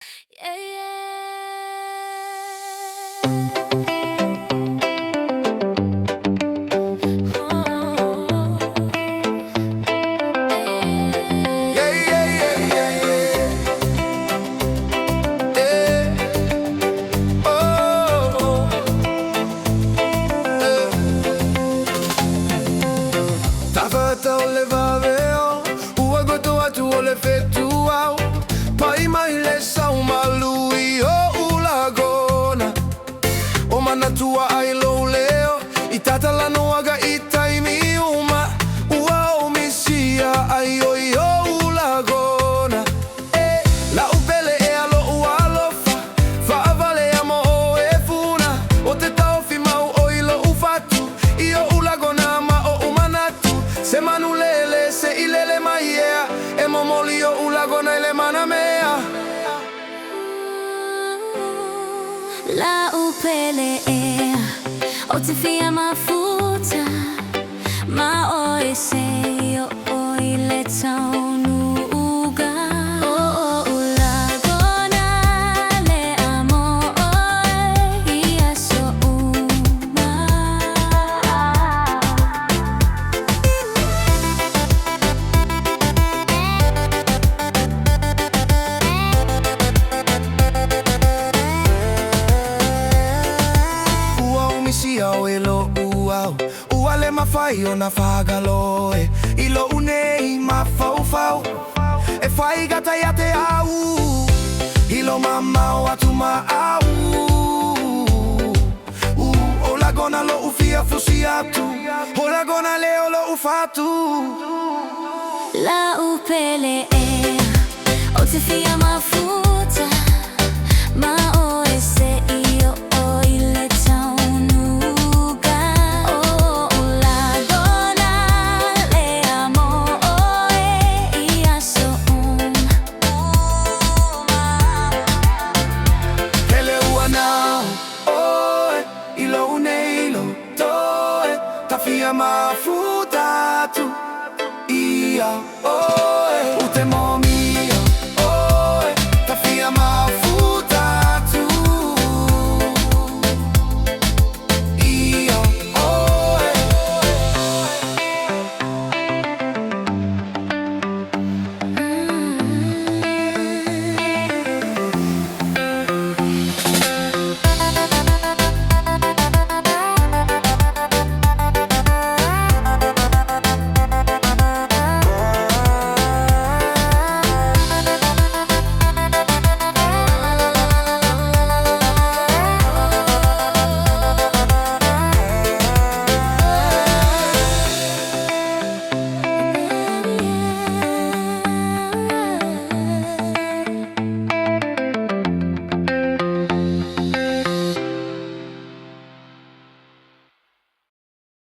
Yeah, tua ai lo leo itata la noaga itaimi uma ua o misia ai oi o lagona la upele e alo ualofa fa vale amo o e funa o te tau fi mau o ilo ufatu io ulagona ma o umanatu se manulele se ilele maia e momolio ulagona ele manamea la upele o te Fia Mafuta ma oi se oi le taunuga o ulagona le amo oi ia so uma Sia o elo uau ua le mafai o na whagaloe ilo unei ma fau e whai gata ia te au ilo mamau atu ma au o lagona lo ufia fusi atu o lagona leo lo ufatu la upele o te Fia Mafuta ma o ese io o ile Fia Mafuta